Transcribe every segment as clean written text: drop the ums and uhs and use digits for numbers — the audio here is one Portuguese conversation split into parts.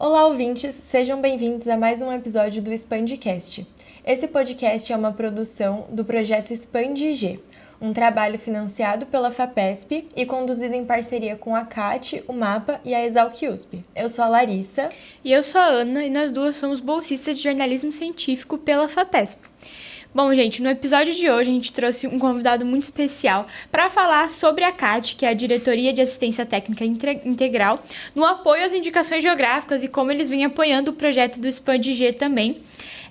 Olá, ouvintes! Sejam bem-vindos a mais um episódio do Expandcast. Esse podcast é uma produção do projeto Expand-G, um trabalho financiado pela FAPESP e conduzido em parceria com a CAT, o MAPA e a Exalc-USP. Eu sou a Larissa. E eu sou a Ana, e nós duas somos bolsistas de jornalismo científico pela FAPESP. Bom, gente, no episódio de hoje a gente trouxe um convidado muito especial para falar sobre a CAT, que é a Diretoria de Assistência Técnica Integral, no apoio às indicações geográficas e como eles vêm apoiando o projeto do Expand-G também.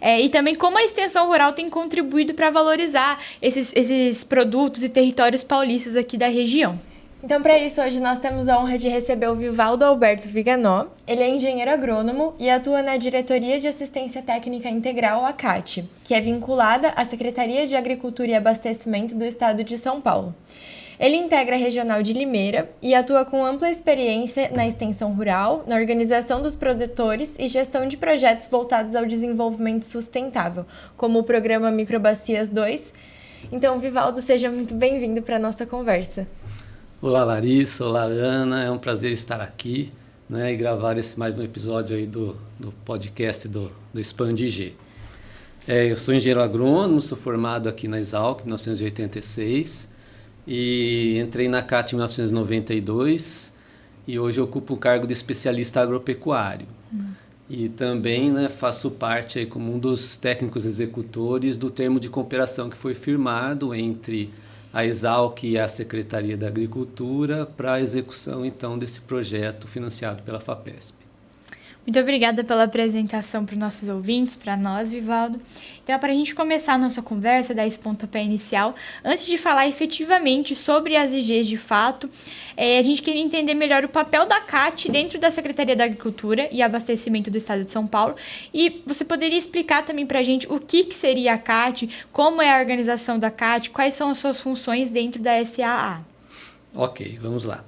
E também como a extensão rural tem contribuído para valorizar esses produtos e territórios paulistas aqui da região. Então, para isso, hoje nós temos a honra de receber o Vivaldo Alberto Viganò. Ele é engenheiro agrônomo e atua na Diretoria de Assistência Técnica Integral, a CAT, que é vinculada à Secretaria de Agricultura e Abastecimento do Estado de São Paulo. Ele integra a Regional de Limeira e atua com ampla experiência na extensão rural, na organização dos produtores e gestão de projetos voltados ao desenvolvimento sustentável, como o programa Microbacias 2. Então, Vivaldo, seja muito bem-vindo para a nossa conversa. Olá, Larissa, olá, Ana, é um prazer estar aqui, né, e gravar esse mais um episódio aí do podcast do Expand-G. Eu sou engenheiro agrônomo, sou formado aqui na Exalc em 1986 e entrei na CAT em 1992 e hoje ocupo o cargo de especialista agropecuário. E também, né, faço parte aí como um dos técnicos executores do termo de cooperação que foi firmado entre a Exalc e a Secretaria da Agricultura para a execução, então, desse projeto financiado pela FAPESP. Muito obrigada pela apresentação para os nossos ouvintes, para nós, Vivaldo. Então, para a gente começar a nossa conversa, dar esse pontapé inicial, antes de falar efetivamente sobre as IGs de fato, a gente queria entender melhor o papel da CAT dentro da Secretaria da Agricultura e Abastecimento do Estado de São Paulo. E você poderia explicar também para a gente o que seria a CAT, como é a organização da CAT, quais são as suas funções dentro da SAA? Ok, vamos lá.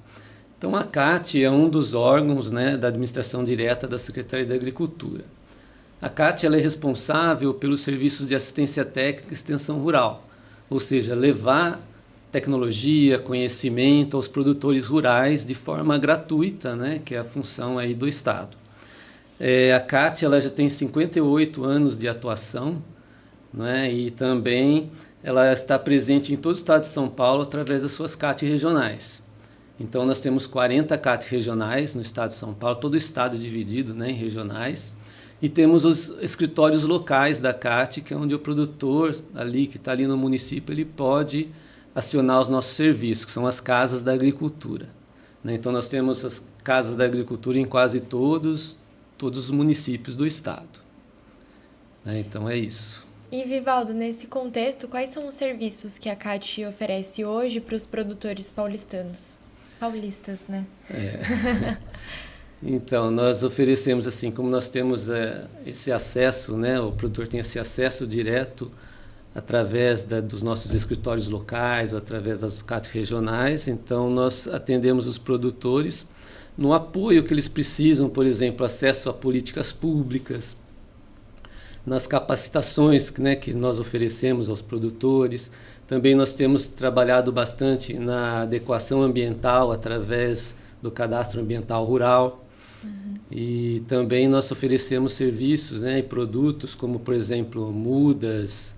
Então, a CAT é um dos órgãos, né, da administração direta da Secretaria da Agricultura. A CAT ela é responsável pelos serviços de assistência técnica e extensão rural, ou seja, levar tecnologia, conhecimento aos produtores rurais de forma gratuita, né, que é a função aí do Estado. A CAT ela já tem 58 anos de atuação, né, e também ela está presente em todo o Estado de São Paulo através das suas CAT regionais. Então, nós temos 40 CAT regionais no estado de São Paulo, todo o estado dividido, né, em regionais. E temos os escritórios locais da CAT, que é onde o produtor ali, que está ali no município, ele pode acionar os nossos serviços, que são as casas da agricultura. Né? Então, nós temos as casas da agricultura em quase todos os municípios do estado. Né? Então, é isso. E, Vivaldo, nesse contexto, quais são os serviços que a CAT oferece hoje para os produtores paulistas, né? Então, nós oferecemos, assim, como nós temos esse acesso, né, o produtor tem esse acesso direto através dos nossos escritórios locais ou através das CAT regionais, então nós atendemos os produtores no apoio que eles precisam, por exemplo, acesso a políticas públicas, nas capacitações, né, que nós oferecemos aos produtores. Também nós temos trabalhado bastante na adequação ambiental através do cadastro ambiental rural. E também nós oferecemos serviços, né, e produtos como, por exemplo, mudas.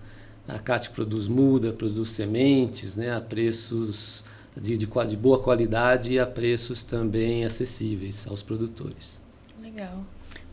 A CAT produz muda, produz sementes, né, a preços de boa qualidade e a preços também acessíveis aos produtores. Legal.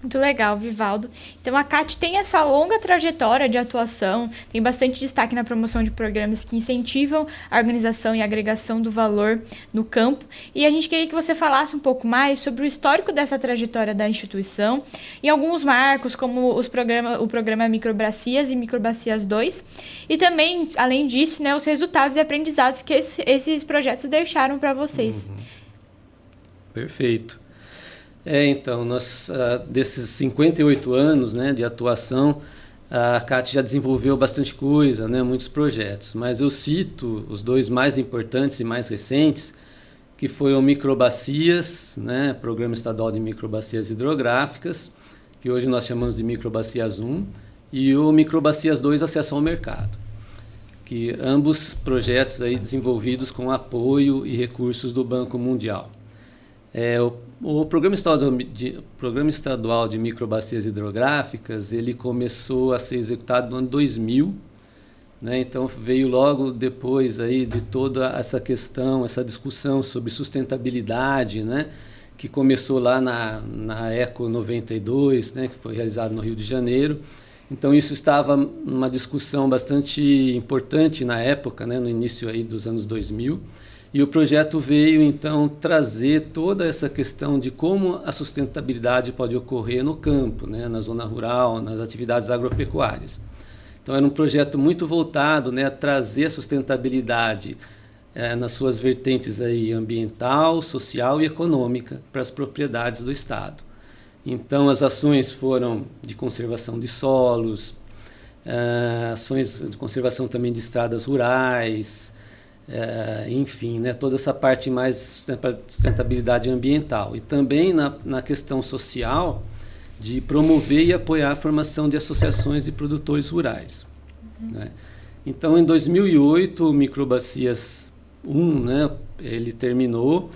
Muito legal, Vivaldo. Então, a CAT tem essa longa trajetória de atuação, tem bastante destaque na promoção de programas que incentivam a organização e a agregação do valor no campo. E a gente queria que você falasse um pouco mais sobre o histórico dessa trajetória da instituição e alguns marcos, como o programa Microbacias e Microbacias 2. E também, além disso, né, os resultados e aprendizados que esses projetos deixaram para vocês. Perfeito. Então, nós, desses 58 anos, né, de atuação, a CAT já desenvolveu bastante coisa, né, muitos projetos, mas eu cito os dois mais importantes e mais recentes, que foi o Microbacias, né, Programa Estadual de Microbacias Hidrográficas, que hoje nós chamamos de Microbacias 1, e o Microbacias 2, Acesso ao Mercado, que ambos projetos aí desenvolvidos com apoio e recursos do Banco Mundial. O Programa Estadual de Microbacias Hidrográficas, ele começou a ser executado no ano 2000, né? Então veio logo depois aí de toda essa questão, essa discussão sobre sustentabilidade, né? Que começou lá na Eco 92, né? Que foi realizado no Rio de Janeiro. Então isso estava numa discussão bastante importante na época, né? No início aí dos anos 2000. E o projeto veio, então, trazer toda essa questão de como a sustentabilidade pode ocorrer no campo, né, na zona rural, nas atividades agropecuárias. Então, era um projeto muito voltado, né, a trazer a sustentabilidade nas suas vertentes aí, ambiental, social e econômica para as propriedades do Estado. Então, as ações foram de conservação de solos, ações de conservação também de estradas rurais, enfim, né, toda essa parte mais sustentabilidade ambiental. E também na questão social, de promover e apoiar a formação de associações de produtores rurais. Né? Então, em 2008, o Microbacias 1, né, ele terminou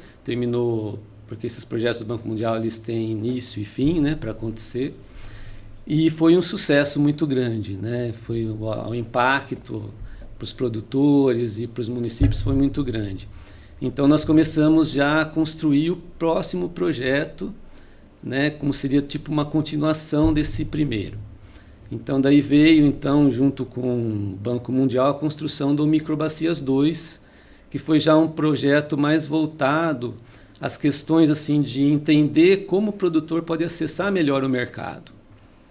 porque esses projetos do Banco Mundial eles têm início e fim, né, para acontecer. E foi um sucesso muito grande, né? Foi o impacto para os produtores e para os municípios foi muito grande. Então nós começamos já a construir o próximo projeto, né, como seria tipo uma continuação desse primeiro. Então daí veio então junto com o Banco Mundial a construção do Microbacias 2, que foi já um projeto mais voltado às questões assim de entender como o produtor pode acessar melhor o mercado,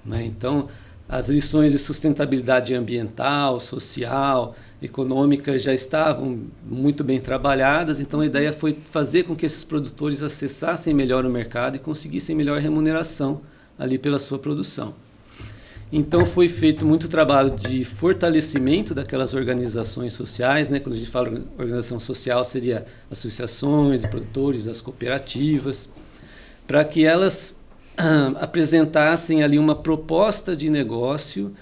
né? Então as lições de sustentabilidade ambiental, social, econômica já estavam muito bem trabalhadas, então a ideia foi fazer com que esses produtores acessassem melhor o mercado e conseguissem melhor remuneração ali pela sua produção. Então foi feito muito trabalho de fortalecimento daquelas organizações sociais, né? Quando a gente fala organização social, seria associações de produtores, as cooperativas, para que elas apresentassem ali uma proposta de negócio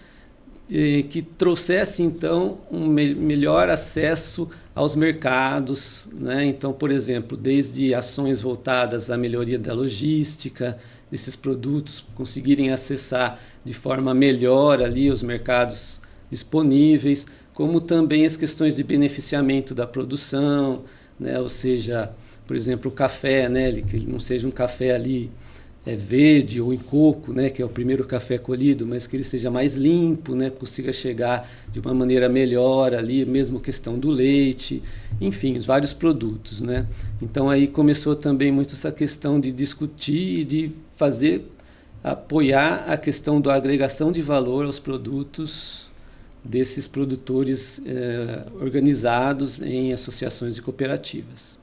que trouxesse então um melhor acesso aos mercados, né? Então, por exemplo, desde ações voltadas à melhoria da logística desses produtos, conseguirem acessar de forma melhor ali os mercados disponíveis, como também as questões de beneficiamento da produção, né? Ou seja, por exemplo, o café, né? Que ele não seja um café ali verde ou em coco, né, que é o primeiro café colhido, mas que ele seja mais limpo, né, consiga chegar de uma maneira melhor ali, mesmo questão do leite, enfim, os vários produtos, né. Então aí começou também muito essa questão de discutir e de apoiar a questão da agregação de valor aos produtos desses produtores organizados em associações e cooperativas.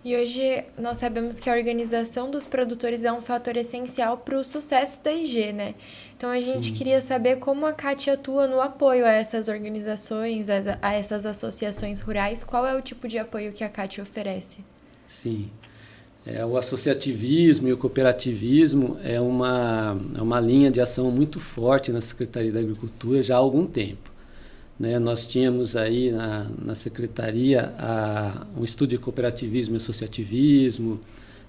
E hoje nós sabemos que a organização dos produtores é um fator essencial para o sucesso da IG, né? Então a gente queria saber como a CAT atua no apoio a essas organizações, a essas associações rurais. Qual é o tipo de apoio que a CAT oferece? Sim, o associativismo e o cooperativismo é uma linha de ação muito forte na Secretaria da Agricultura já há algum tempo. Né, nós tínhamos aí na Secretaria um estudo de cooperativismo e associativismo,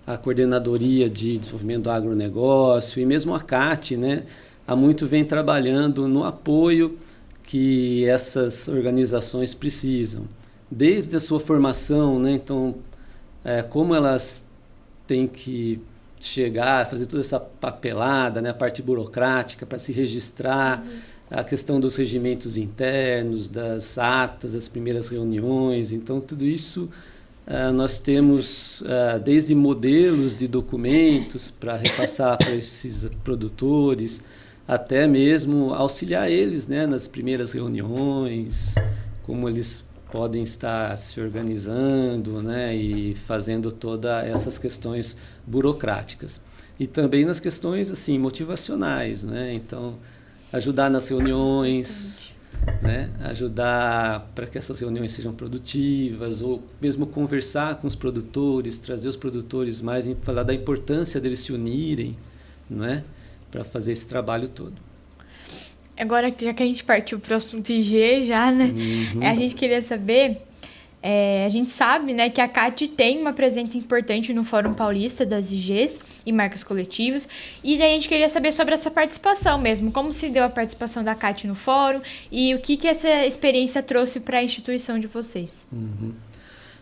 a Coordenadoria de Desenvolvimento do Agronegócio e mesmo a CAT, né, há muito vem trabalhando no apoio que essas organizações precisam, desde a sua formação, né, então, como elas têm que chegar, fazer toda essa papelada, né, a parte burocrática para se registrar, a questão dos regimentos internos, das atas, das primeiras reuniões. Então, tudo isso nós temos desde modelos de documentos para repassar para esses produtores, até mesmo auxiliar eles, né, nas primeiras reuniões, como eles podem estar se organizando, né, e fazendo todas essas questões burocráticas. E também nas questões assim, motivacionais, né? Então, ajudar nas reuniões, né? Ajudar para que essas reuniões sejam produtivas, ou mesmo conversar com os produtores, trazer os produtores mais, falar da importância deles se unirem, né? Para fazer esse trabalho todo. Agora, já que a gente partiu para o assunto IG já, né? A gente queria saber A gente sabe, né, que a CAT tem uma presença importante no Fórum Paulista das IGs e marcas coletivas, e daí a gente queria saber sobre essa participação mesmo, como se deu a participação da CAT no fórum e o que essa experiência trouxe para a instituição de vocês.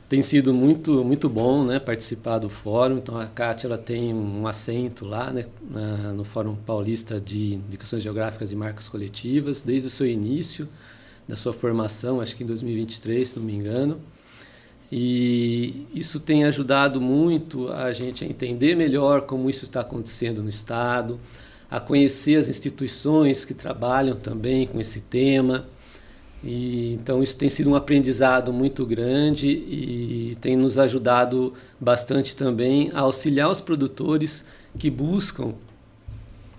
Tem sido muito bom, né, participar do fórum. Então a CAT ela tem um assento lá, né, no Fórum Paulista de Indicações Geográficas e Marcas Coletivas, desde o seu início, da sua formação, acho que em 2023, se não me engano. E isso tem ajudado muito a gente a entender melhor como isso está acontecendo no Estado, a conhecer as instituições que trabalham também com esse tema. E, então isso tem sido um aprendizado muito grande e tem nos ajudado bastante também a auxiliar os produtores que buscam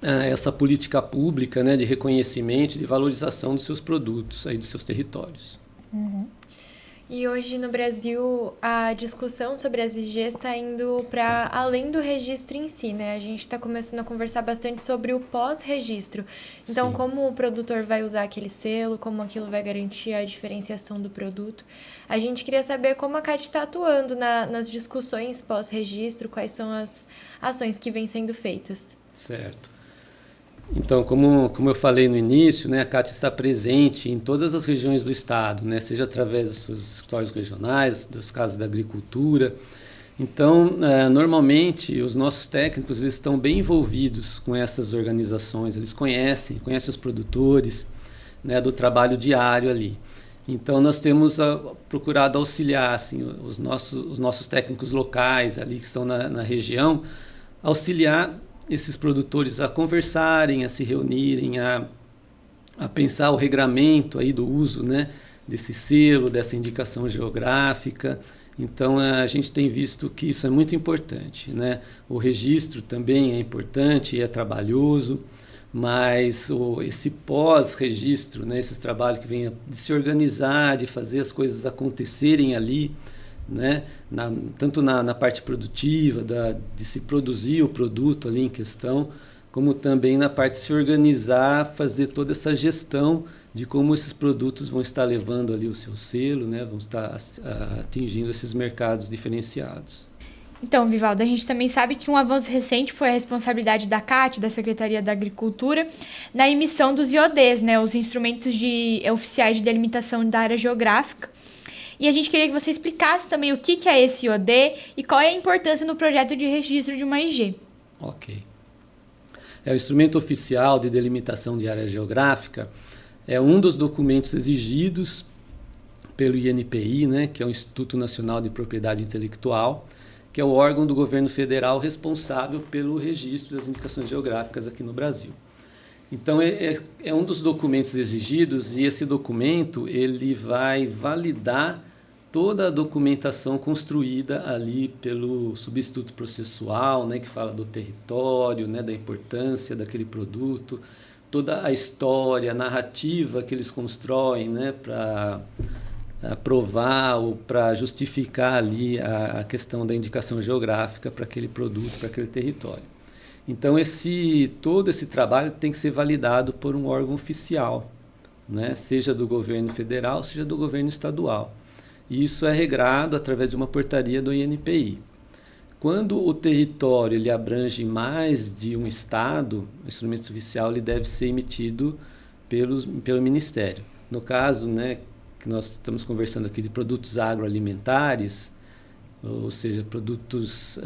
essa política pública, né, de reconhecimento e de valorização dos seus produtos, aí, dos seus territórios. E hoje no Brasil a discussão sobre as IGs está indo para além do registro em si, né? A gente está começando a conversar bastante sobre o pós-registro. Então, Sim. como o produtor vai usar aquele selo, como aquilo vai garantir a diferenciação do produto. A gente queria saber como a CAT está atuando nas discussões pós-registro, quais são as ações que vêm sendo feitas. Certo. Então, como eu falei no início, né, a CAT está presente em todas as regiões do Estado, né, seja através dos seus escritórios regionais, dos casos da agricultura. Então, normalmente, os nossos técnicos eles estão bem envolvidos com essas organizações, eles conhecem os produtores, né, do trabalho diário ali. Então, nós temos procurado auxiliar assim, os nossos técnicos locais ali que estão na região, auxiliar esses produtores a conversarem, a se reunirem, a pensar o regramento aí do uso, né, desse selo, dessa indicação geográfica. Então, a gente tem visto que isso é muito importante, né? O registro também é importante e é trabalhoso, mas esse pós-registro, né, esse trabalho que vem de se organizar, de fazer as coisas acontecerem ali, né? Tanto na parte produtiva, de se produzir o produto ali em questão, como também na parte de se organizar, fazer toda essa gestão de como esses produtos vão estar levando ali o seu selo, né? Vão estar atingindo esses mercados diferenciados. Então, Vivaldo, a gente também sabe que um avanço recente foi a responsabilidade da CAT, da Secretaria da Agricultura, na emissão dos IODs, né? Os instrumentos oficiais de delimitação da área geográfica. E a gente queria que você explicasse também o que é esse IOD e qual é a importância no projeto de registro de uma IG. Ok. O instrumento oficial de delimitação de área geográfica é um dos documentos exigidos pelo INPI, né, que é o Instituto Nacional de Propriedade Intelectual, que é o órgão do governo federal responsável pelo registro das indicações geográficas aqui no Brasil. Então, é um dos documentos exigidos e esse documento ele vai validar toda a documentação construída ali pelo substituto processual, né, que fala do território, né, da importância daquele produto, toda a história, a narrativa que eles constroem, né, para provar ou para justificar ali a questão da indicação geográfica para aquele produto, para aquele território. Então, todo esse trabalho tem que ser validado por um órgão oficial, né? Seja do governo federal, seja do governo estadual. E isso é regrado através de uma portaria do INPI. Quando o território ele abrange mais de um estado, o instrumento oficial ele deve ser emitido pelo Ministério. No caso, né, que nós estamos conversando aqui de produtos agroalimentares, ou seja, produtos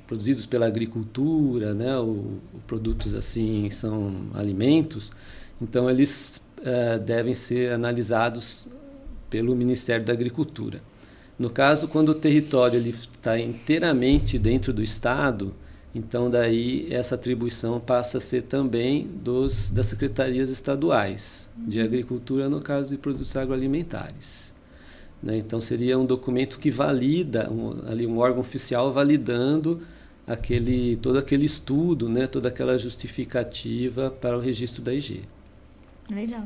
produzidos pela agricultura, né, ou produtos assim são alimentos, então eles devem ser analisados pelo Ministério da Agricultura. No caso, quando o território está inteiramente dentro do Estado, então daí essa atribuição passa a ser também das secretarias estaduais de agricultura, no caso de produtos agroalimentares. Né? Então seria um documento que valida, um órgão oficial validando todo aquele estudo, né? Toda aquela justificativa para o registro da IG. Legal.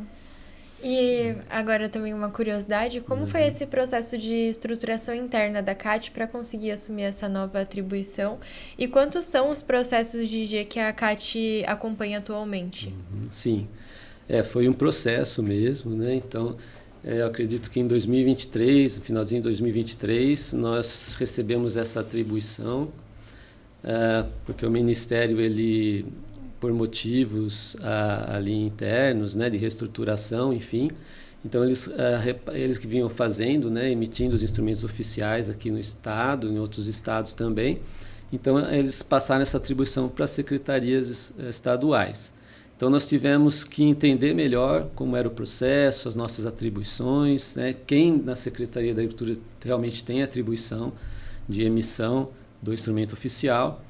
E agora também uma curiosidade, como foi esse processo de estruturação interna da CAT para conseguir assumir essa nova atribuição? E quantos são os processos de IG que a CAT acompanha atualmente? Sim, foi um processo mesmo, né? Então, Eu acredito que em 2023, no finalzinho de 2023, nós recebemos essa atribuição, porque o Ministério, ele, por motivos ali internos, né, de reestruturação, enfim, então eles que vinham fazendo, né, emitindo os instrumentos oficiais aqui no Estado, em outros estados também, então eles passaram essa atribuição para as secretarias estaduais. Então, nós tivemos que entender melhor como era o processo, as nossas atribuições, né? Quem na Secretaria da Agricultura realmente tem atribuição de emissão do instrumento oficial.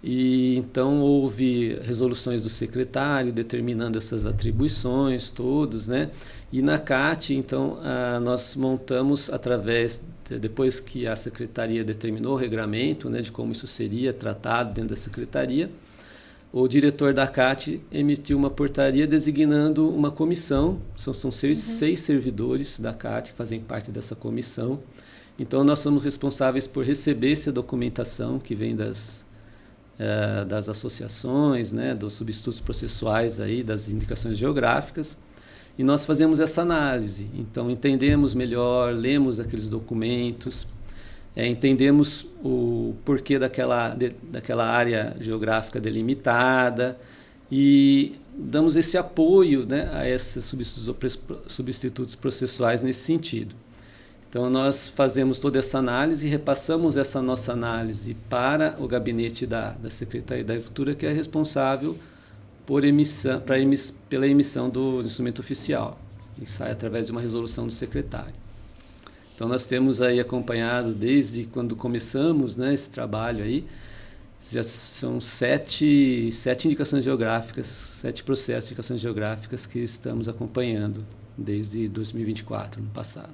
E então houve resoluções do secretário determinando essas atribuições todas, né? E na CAT, então, nós montamos depois que a Secretaria determinou o regramento, né, de como isso seria tratado dentro da Secretaria, o diretor da CAT emitiu uma portaria designando uma comissão, são seis servidores da CAT que fazem parte dessa comissão. Então, nós somos responsáveis por receber essa documentação que vem das associações, né, dos substitutos processuais, aí, das indicações geográficas, e nós fazemos essa análise. Então, entendemos melhor, lemos aqueles documentos, entendemos o porquê daquela área geográfica delimitada e damos esse apoio, né, a esses substitutos processuais nesse sentido. Então, nós fazemos toda essa análise e repassamos essa nossa análise para o gabinete da Secretaria da Agricultura, que é responsável pela emissão do instrumento oficial, que sai através de uma resolução do secretário. Então, nós temos aí acompanhado desde quando começamos, né, esse trabalho aí, já são 7 indicações geográficas, 7 processos de indicações geográficas que estamos acompanhando desde 2024, no passado.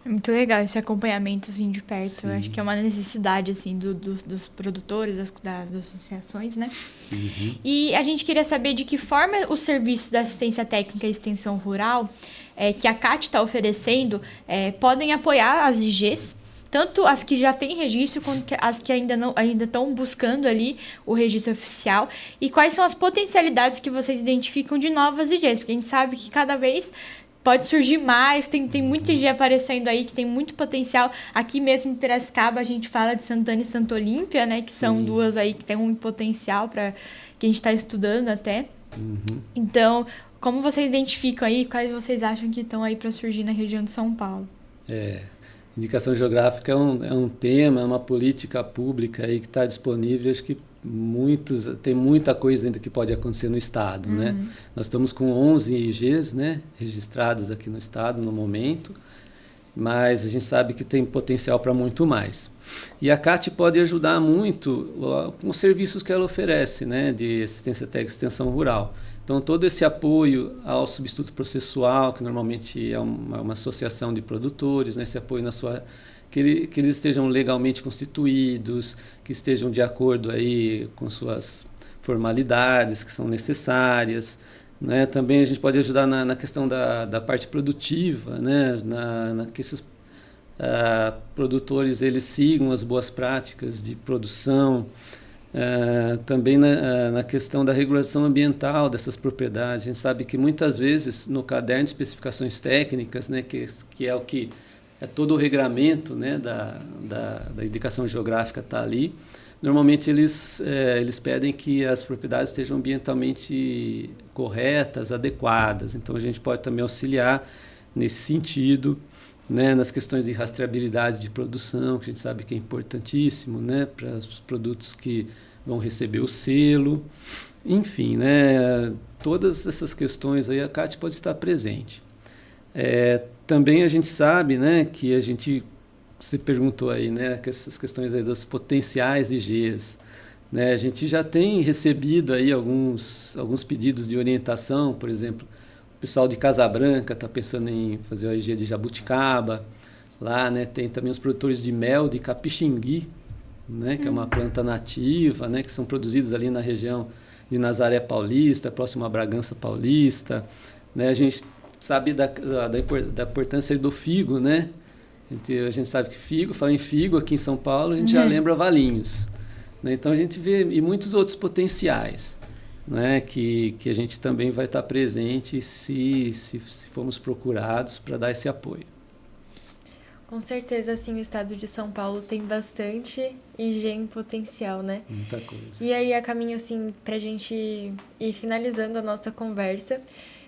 É muito legal esse acompanhamento, assim, de perto. Sim. Eu acho que é uma necessidade, assim, dos produtores, das associações, né? Uhum. E a gente queria saber de que forma os serviços da assistência técnica e extensão rural que a CAT está oferecendo podem apoiar as IGs, tanto as que já têm registro quanto as que ainda estão buscando ali o registro oficial, e quais são as potencialidades que vocês identificam de novas IGs, porque a gente sabe que cada vez pode surgir mais, tem muita IG aparecendo aí que tem muito potencial. Aqui mesmo em Piracicaba a gente fala de Santana e Santa Olímpia, né, que são duas aí que tem um potencial para que a gente está estudando até. Uhum. Então, como vocês identificam aí, quais vocês acham que estão aí para surgir na região de São Paulo? Indicação geográfica é um tema, é uma política pública aí que está disponível. Acho que tem muita coisa ainda que pode acontecer no Estado, né? Nós estamos com 11 IGs, né, registradas aqui no Estado no momento, mas a gente sabe que tem potencial para muito mais. E a CAT pode ajudar muito com os serviços que ela oferece, né, de assistência técnica e extensão rural. Então, todo esse apoio ao substituto processual, que normalmente é uma associação de produtores, né, esse apoio que eles estejam legalmente constituídos, que estejam de acordo aí com suas formalidades que são necessárias, né? Também a gente pode ajudar na questão da parte produtiva, né? Que esses produtores eles sigam as boas práticas de produção, também na questão da regulação ambiental dessas propriedades. A gente sabe que muitas vezes no caderno de especificações técnicas, né, que é o que é todo o regramento, né, da indicação geográfica está ali. Normalmente eles pedem que as propriedades estejam ambientalmente corretas, adequadas. Então a gente pode também auxiliar nesse sentido, né, nas questões de rastreabilidade de produção, que a gente sabe que é importantíssimo, né, para os produtos que vão receber o selo. Enfim, né, todas essas questões aí a CAT pode estar presente. Também a gente sabe, né, que você perguntou aí, né, que essas questões aí das potenciais IGs, né, a gente já tem recebido aí alguns pedidos de orientação. Por exemplo, o pessoal de Casa Branca está pensando em fazer a IG de Jabuticaba, lá, né, tem também os produtores de mel de Capixingui, né, que é uma planta nativa, né, que são produzidos ali na região de Nazaré Paulista, próximo a Bragança Paulista, né. A gente sabe da importância do figo, né? A gente sabe que fala em figo aqui em São Paulo, a gente já lembra Valinhos, né? Então a gente vê e muitos outros potenciais. né, que a gente também vai estar presente se formos procurados para dar esse apoio. Com certeza, assim, o estado de São Paulo tem bastante IG em potencial, né? Muita coisa. E aí, a caminho, assim, pra gente ir finalizando a nossa conversa,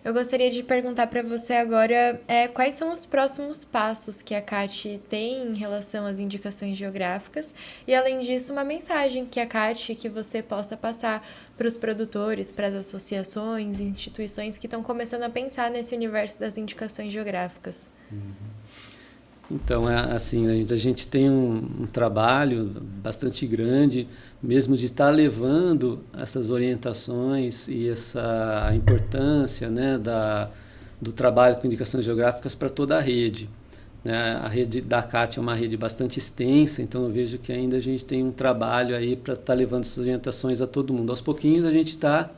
eu gostaria de perguntar para você agora quais são os próximos passos que a CAT tem em relação às indicações geográficas e, além disso, uma mensagem que a CAT, que você possa passar para os produtores, para as associações, instituições que estão começando a pensar nesse universo das indicações geográficas. Então, assim, a gente tem um trabalho bastante grande, mesmo de estar levando essas orientações e essa importância, né, do trabalho com indicações geográficas para toda a rede. Né? A rede da CAT é uma rede bastante extensa, então eu vejo que ainda a gente tem um trabalho aí para estar levando essas orientações a todo mundo. Aos pouquinhos a gente está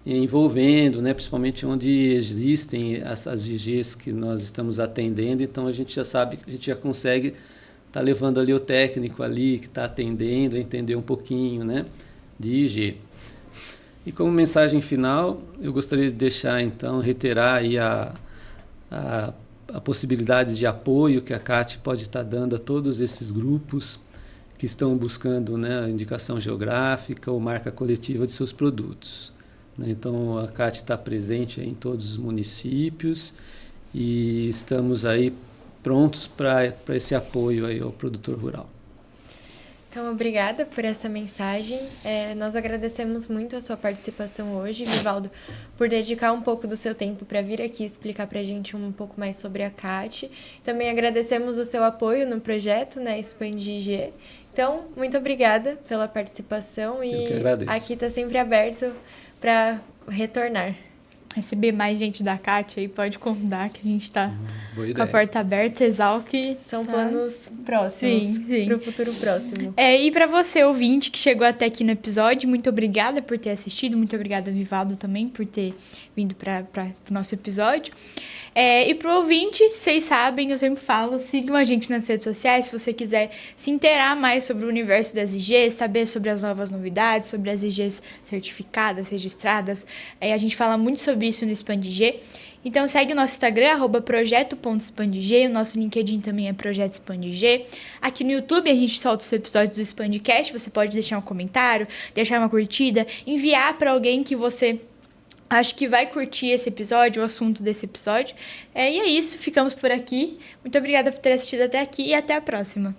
envolvendo, né, principalmente onde existem as IGs que nós estamos atendendo, então a gente já sabe, a gente já consegue estar levando ali o técnico ali que está atendendo a entender um pouquinho, né, de IG. E como mensagem final, eu gostaria de deixar, então, reiterar aí a possibilidade de apoio que a CAT pode estar dando a todos esses grupos que estão buscando, né, a indicação geográfica ou marca coletiva de seus produtos. Então, a CAT está presente em todos os municípios e estamos aí prontos para esse apoio aí ao produtor rural. Então, obrigada por essa mensagem. Nós agradecemos muito a sua participação hoje, Vivaldo, por dedicar um pouco do seu tempo para vir aqui explicar para a gente um pouco mais sobre a CAT. Também agradecemos o seu apoio no projeto, né, Expande IG. Então, muito obrigada pela participação e aqui está sempre aberto para retornar. Receber mais gente da CAT aí, pode convidar que a gente está com a porta aberta, Exalc. São planos próximos, para o futuro próximo. E para você, ouvinte, que chegou até aqui no episódio, muito obrigada por ter assistido, muito obrigada, Vivaldo, também, por ter vindo para o nosso episódio. E pro ouvinte, vocês sabem, eu sempre falo, sigam a gente nas redes sociais se você quiser se inteirar mais sobre o universo das IGs, saber sobre as novas novidades, sobre as IGs certificadas, registradas. A gente fala muito sobre isso no Expande IG. Então segue o nosso Instagram, @projeto.expandeg, o nosso LinkedIn também é Projeto Expandeg. Aqui no YouTube a gente solta os episódios do Expandcast, você pode deixar um comentário, deixar uma curtida, enviar para alguém que você acho que vai curtir esse episódio, o assunto desse episódio. E é isso, ficamos por aqui. Muito obrigada por ter assistido até aqui e até a próxima.